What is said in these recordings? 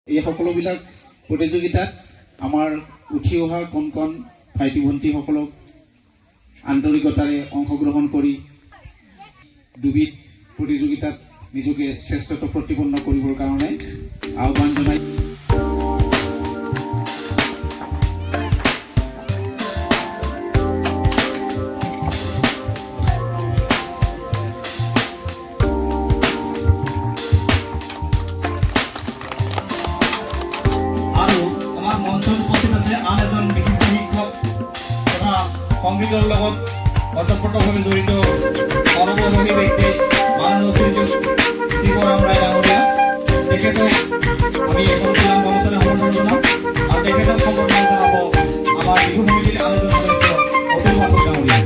এই সকলোবিলাক প্ৰতিযোগিতাত আমাৰ উঠি অহা কণ কণ ভাইটি ভণ্টিসকলক আন্তৰিকতাৰে অংশগ্ৰহণ কৰি দুবিধ প্ৰতিযোগিতাত নিজকে শ্ৰেষ্ঠত্ব প্ৰতিপন্ন কৰিবৰ কাৰণে আহ্বান জনাই সংগীতৰ লগত অতঃপ্ৰোতভাৱে জড়িত সৰ্বমোহী ব্যক্তি মাননীয় শ্ৰীযুত শিৱৰাম ৰায় ডাঙৰীয়া তেখেতক আমি এখন গান গামোচাৰে সম্বৰ্ধনা জনাম আৰু তেখেতক সম্বৰ্ধনা জনাব আমাৰ বিহু সমিতিৰ আয়োজন সদস্য অতুল মাথুৰ ডাঙৰীয়া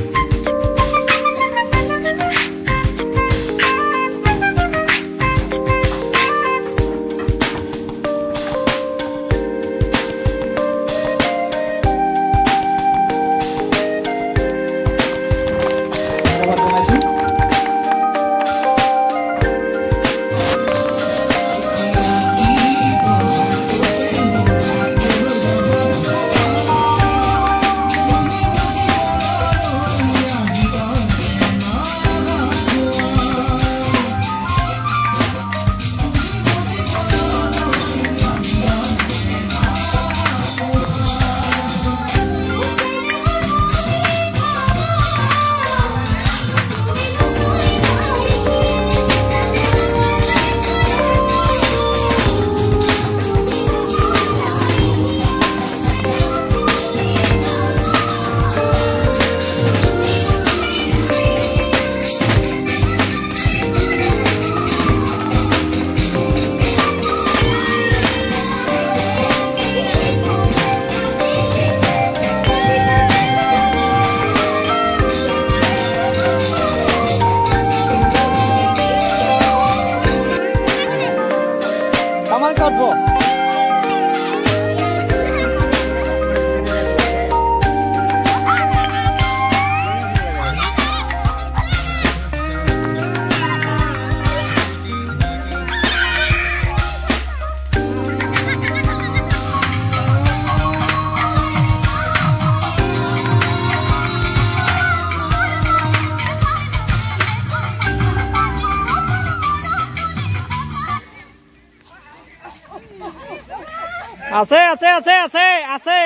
আছে আছে আছে আছে আছে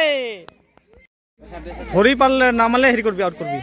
ধৰি পালে নামালে হেৰি কৰবি আউট কৰবি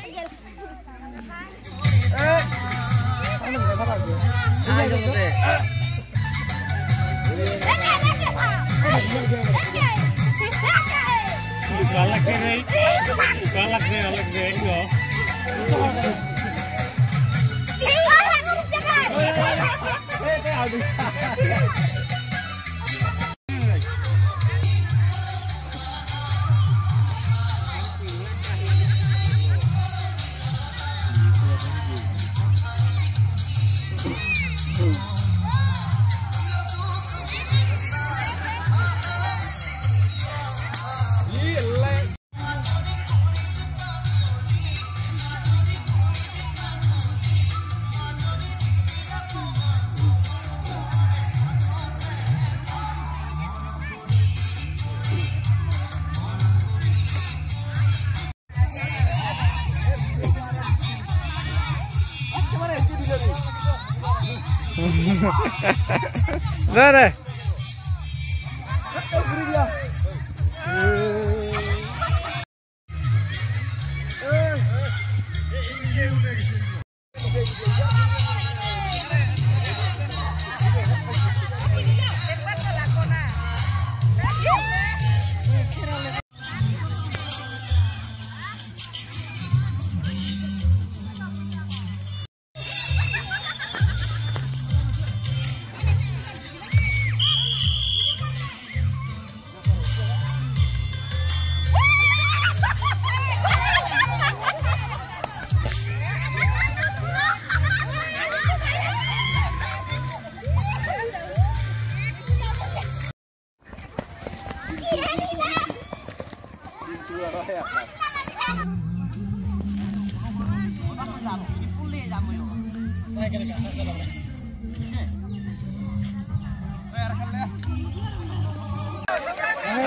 Dale.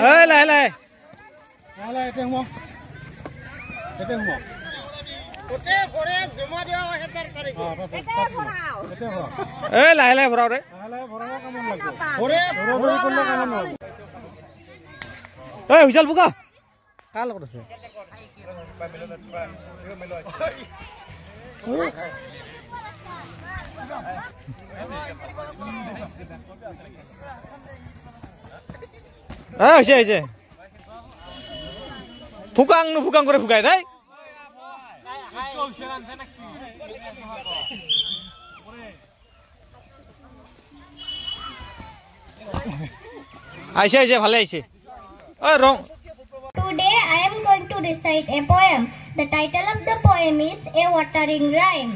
ঐ লাই লাই এতে হুম এতে হুম ওতে পরে জমা দেওয়া হয় 7 তারিখে এতে ভরাও এতে ভরা ঐ লাই লাই ভরাও রে লাই ভরা কেমন লাগবে ওরে ভরা করলে কেমন হবে ঐ হুইসাল বুকা কাৰ লগত আছে হৈছে ফুকাং নো ফুকাং করে ফুকাই তাই আইছে ভালে আইছে ও রং Today I am going to recite a poem. The title of the poem is A Watering Rhyme.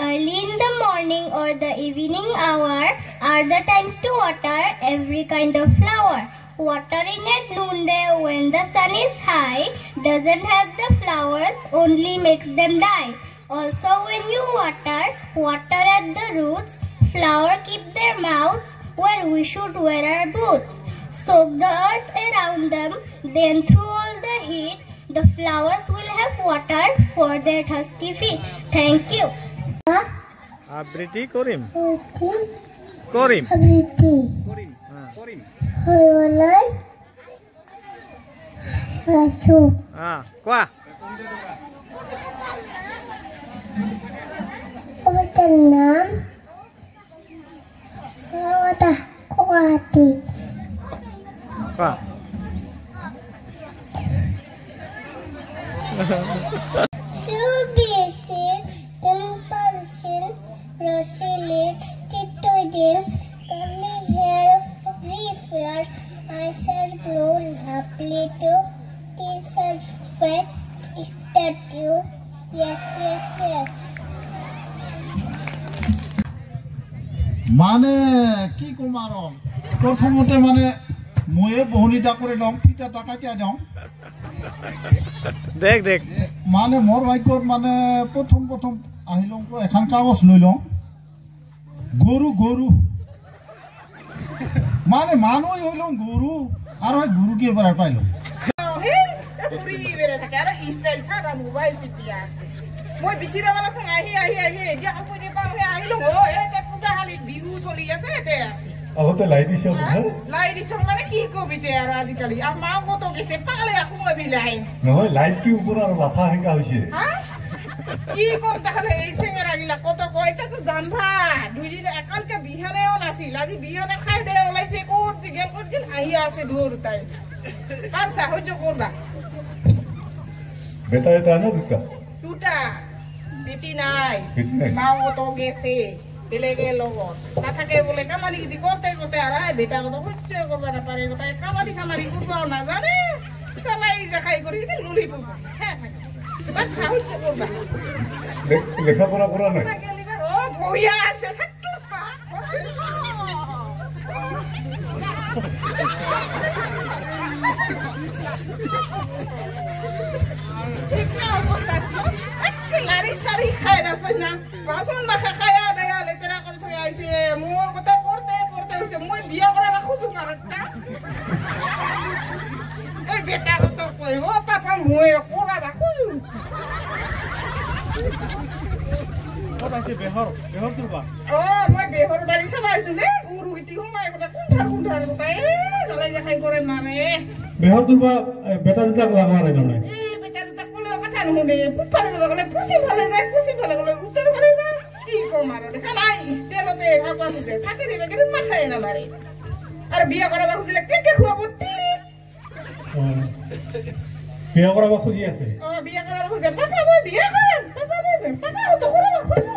Early in the morning or the evening hour are the times to water every kind of flower. Watering at noonday when the sun is high doesn't have the flowers, only makes them die. Also when you water at the roots, flower keep their mouths where we should wear our boots. Soak the earth around them, then through all the heat, the flowers will have water for their thirsty feet. Thank you. আবৃত্তি করিম আবৃত্তি হললাই রাসু কোৱা কবিতাৰ নাম কথা কোয়াটি কোৱা Subisic impulsion, rosy lips, titogen, curly hair, zephyr, eyes are blue, lovely too, teeth are wet, statue, yes. মানে কি কম আৰু প্ৰথমতে মানে ময়ে বহুনিটা কৰি লওঁ ফিটা টাকাতিয়া দিওঁ দেখ মানে মোৰ ভাগ্যত মানে প্ৰথম আহিলোঁ এখন কাগজ লৈ লওঁ গৰু মানে মানুহ হৈ লওঁ গৰু আৰু সেই গৰুকে এবাৰ পাই লওঁ মই বিচিৰা বালা সং আহি এতিয়া আপুনি পাওঁ আহিলো এতে পূজা হালিত বিহু চলি আছে এতে আছে আগতে লাই দিছ মানে কি কবিতে আৰু আজিকালি মা কত গেছে পালে আকৌ বিলাই নহয় লাইট কি ওপৰ আৰু লাফা হেকা হৈছে কি কম তাহলে এই চেঙেৰা গিলা কত কয় এটা তো জানবা দুইদিন একালকে বিহানেও নাছিল আজি বিহানে খাই দে ওলাইছে ক'ত গেল আহি আছে দূৰ তাই কার সাহায্য করবা বেটা এটা না দুটা বেটি নাই মাও কত গেছে বেলেগে লগত নাথাকে বলে কামালি গিটি করতে আর বেটা কত হচ্ছে করবা না পারে গোটাই কামালি করবাও না জানে চালাই দেখাই করি লুলি পড়বা হ্যাঁ বাস সাহায্য করবা লেখাপড়া করা নাই ও বইয়া আছে ছাত্র সা লারি সারি খায় না না বাসন মাখা খায়া দেয়া লেতেরা করে থই আইছে মোর কথা করতে হইছে মই বিয়া করে বা খুঁজু কারটা এই বেটা কত কই ও পাপা মই কোরা বা খুঁজু ও পাইছে বেহর তুলবা ও মই বেহর বাড়ি সবাইছো নে গুরু গিটি হুমাই কথা কোনঠার কথা এ চলাই দেখাই করে মারে বেহর তুলবা বেটা দুটা লাগা রে নাই কথা নুনে ফুটফালে যাব গলে পুসিন ভালে গলে উত্তর ভালে যায় কি কো মারে দেখা নাই স্টেলতে ভাবা সুতে চাকরি বেগের মাথায় না মারে আর বিয়া করাবা খুঁজলে কে খুয়াবো বিয়া করাবা খুঁজি আছে বিয়া করাবা খুঁজে পাপা মই বিয়া করাম পাপা তো করাবা খুঁজু